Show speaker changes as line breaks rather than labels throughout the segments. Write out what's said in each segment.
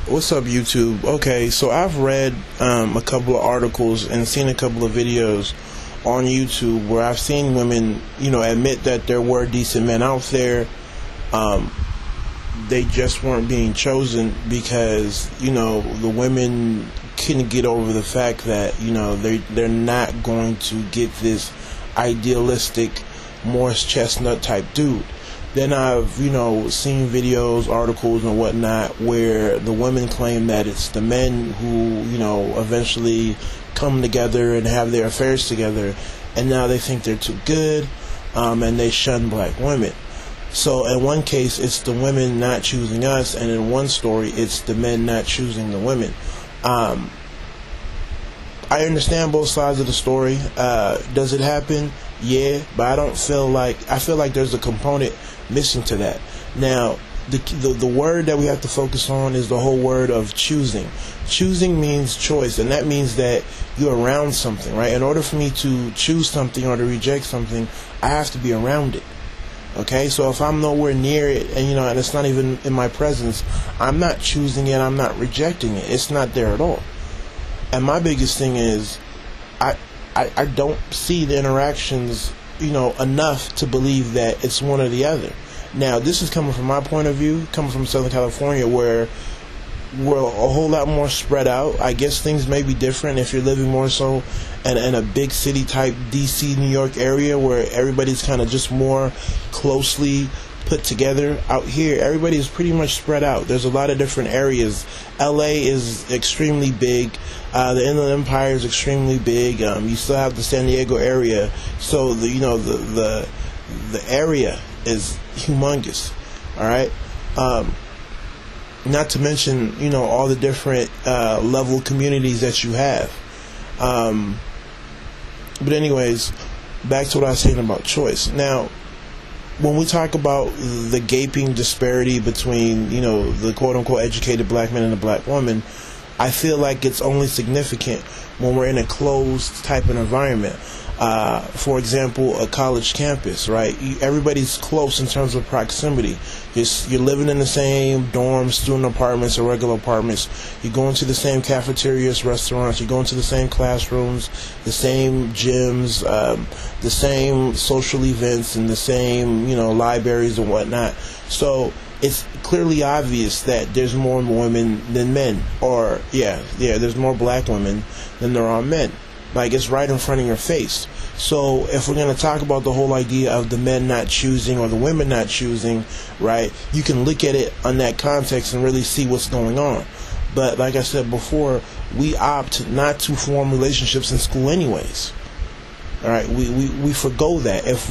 What's up, YouTube? Okay, so I've read a couple of articles and seen a couple of videos on YouTube where I've seen women, admit that there were decent men out there. They just weren't being chosen because, the women couldn't get over the fact that, they're not going to get this idealistic Morris Chestnut type dude. Then I've, seen videos, articles, and whatnot where the women claim that it's the men who, eventually come together and have their affairs together, and now they think they're too good, and they shun black women. So in one case, it's the women not choosing us, and in one story, it's the men not choosing the women. I understand both sides of the story. Does it happen? Yeah, but I feel like there's a component missing to that. Now, the word that we have to focus on is the whole word of choosing. Choosing means choice, and that means that you're around something, right? In order for me to choose something or to reject something, I have to be around it. Okay, so if I'm nowhere near it, and it's not even in my presence, I'm not choosing it, I'm not rejecting it. It's not there at all. And my biggest thing is, I don't see the interactions, enough to believe that it's one or the other. Now, this is coming from my point of view, coming from Southern California, where we're a whole lot more spread out. I guess things may be different if you're living more so in a big city type DC, New York area where everybody's kind of just more closely put together. Out here, everybody is pretty much spread out. There's a lot of different areas. LA is extremely big. The Inland Empire is extremely big. You still have the San Diego area. So the area is humongous. All right. Not to mention, all the different level communities that you have. But anyways, back to what I was saying about choice. Now, when we talk about the gaping disparity between, the quote-unquote educated black man and the black woman, I feel like it's only significant when we're in a closed type of environment. For example, a college campus, right? Everybody's close in terms of proximity. You're living in the same dorms, student apartments, or regular apartments. You're going to the same cafeterias, restaurants. You're going to the same classrooms, the same gyms, the same social events, and the same, libraries and whatnot. So it's clearly obvious that there's more women than men. Or, there's more black women than there are men. Like, it's right in front of your face. So if we're going to talk about the whole idea of the men not choosing or the women not choosing, right, you can look at it on that context and really see what's going on. But like I said before, we opt not to form relationships in school anyways. All right, we forgo that. If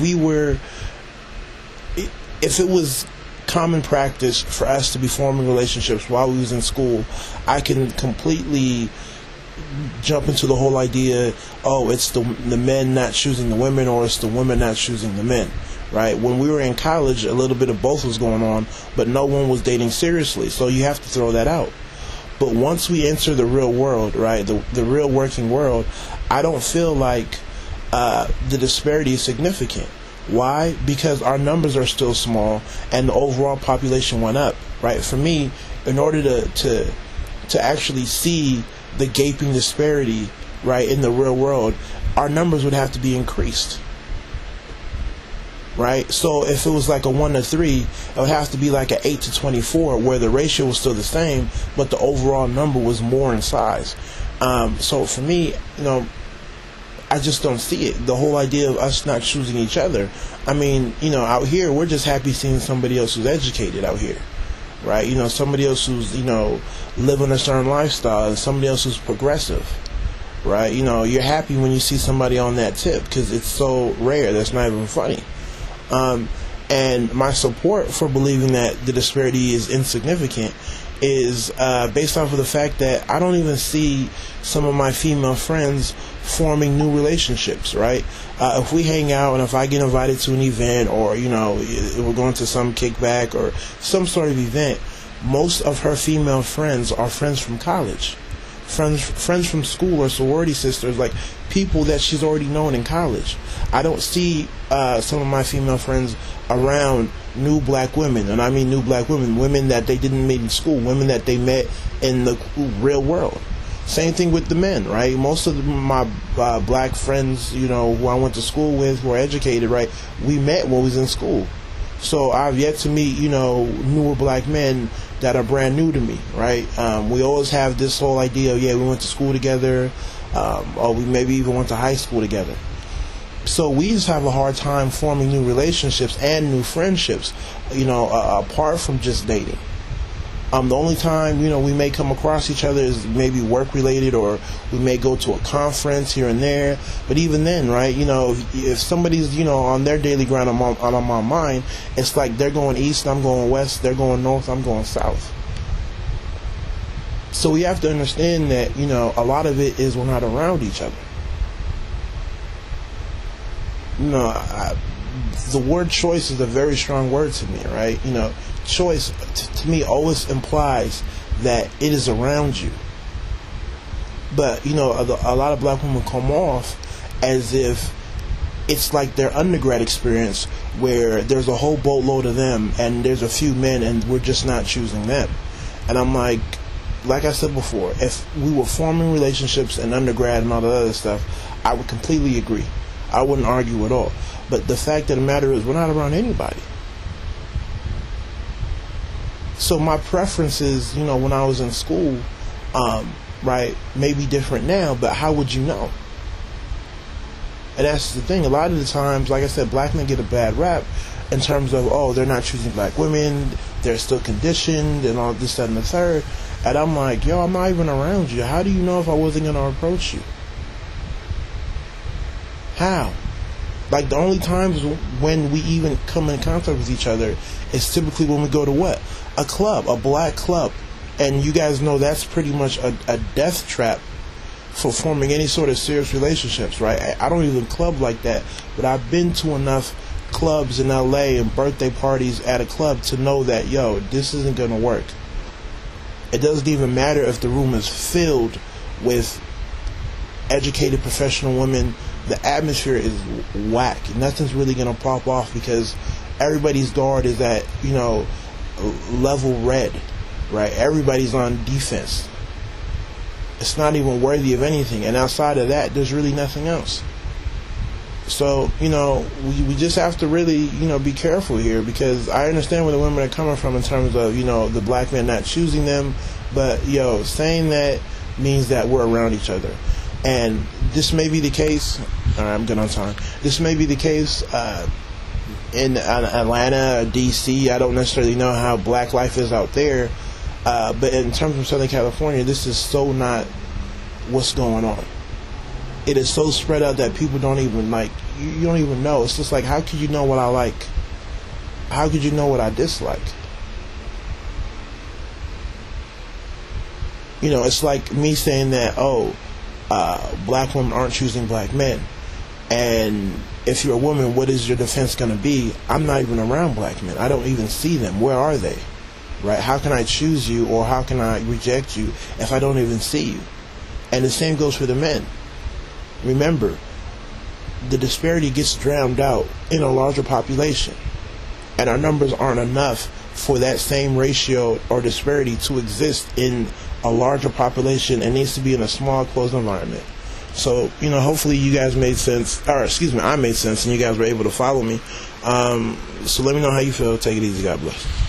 it was common practice for us to be forming relationships while we was in school, I can completely jump into the whole idea, it's the men not choosing the women, or it's the women not choosing the men, right? When we were in college, a little bit of both was going on, but no one was dating seriously, so you have to throw that out. But once we enter the real world, right, the real working world, I don't feel like the disparity is significant. Why? Because our numbers are still small and the overall population went up, right? For me, in order to actually see the gaping disparity, right, in the real world, our numbers would have to be increased, right? So if it was like a 1 to 3, it would have to be like an 8 to 24, where the ratio was still the same, but the overall number was more in size. So for me, I just don't see it. The whole idea of us not choosing each other. I mean, out here, we're just happy seeing somebody else who's educated out here. Right, somebody else who's, living a certain lifestyle, and somebody else who's progressive, right? You're happy when you see somebody on that tip because it's so rare that's not even funny. And my support for believing that the disparity is insignificant is based off of the fact that I don't even see some of my female friends forming new relationships, right? If we hang out and if I get invited to an event, or we're going to some kickback or some sort of event, most of her female friends are friends from college, friends from school, or sorority sisters, like people that she's already known in college. I don't see some of my female friends around new black women, and I mean new black women, women that they didn't meet in school, women that they met in the real world. Same thing with the men, right? Most of my black friends, who I went to school with, who are educated, right, we met when we was in school. So I've yet to meet, newer black men that are brand new to me, right? We always have this whole idea of, we went to school together, or we maybe even went to high school together. So we just have a hard time forming new relationships and new friendships, apart from just dating. The only time, we may come across each other is maybe work related, or we may go to a conference here and there. But even then, right, if somebody's, on their daily grind, I'm on mine, it's like they're going east, I'm going west, they're going north, I'm going south. So we have to understand that, a lot of it is we're not around each other. The word choice is a very strong word to me, right? Choice to me always implies that it is around you. But, a lot of black women come off as if it's like their undergrad experience where there's a whole boatload of them and there's a few men and we're just not choosing them. And I'm like I said before, if we were forming relationships in undergrad and all that other stuff, I would completely agree. I wouldn't argue at all. But the fact of the matter is we're not around anybody. So my preferences, when I was in school, right, may be different now, but how would you know? And that's the thing. A lot of the times, like I said, black men get a bad rap in terms of, they're not choosing black women, they're still conditioned, and all this, that, and the third. And I'm like, I'm not even around you. How do you know if I wasn't going to approach you? How? Like, the only times when we even come in contact with each other is typically when we go to what? A club, a black club. And you guys know that's pretty much a death trap for forming any sort of serious relationships, right? I don't even club like that, but I've been to enough clubs in LA and birthday parties at a club to know that, this isn't going to work. It doesn't even matter if the room is filled with educated professional women. The atmosphere is whack. Nothing's really going to pop off because everybody's guard is at, level red, right? Everybody's on defense. It's not even worthy of anything. And outside of that, there's really nothing else. So, we just have to really, be careful here, because I understand where the women are coming from in terms of, the black men not choosing them. But, saying that means that we're around each other. And this may be the case. All right, I'm good on time. This may be the case in Atlanta or D.C. I don't necessarily know how black life is out there. But in terms of Southern California, this is so not what's going on. It is so spread out that people don't even you don't even know. It's just like, how could you know what I like? How could you know what I dislike? It's like me saying that, black women aren't choosing black men. And if you're a woman, what is your defense going to be? I'm not even around black men. I don't even see them. Where are they? Right? How can I choose you, or how can I reject you if I don't even see you? And the same goes for the men. Remember, the disparity gets drowned out in a larger population. And our numbers aren't enough for that same ratio or disparity to exist in a larger population. It needs to be in a small, closed environment. So, hopefully you guys made sense, or I made sense, and you guys were able to follow me. So let me know how you feel. Take it easy. God bless.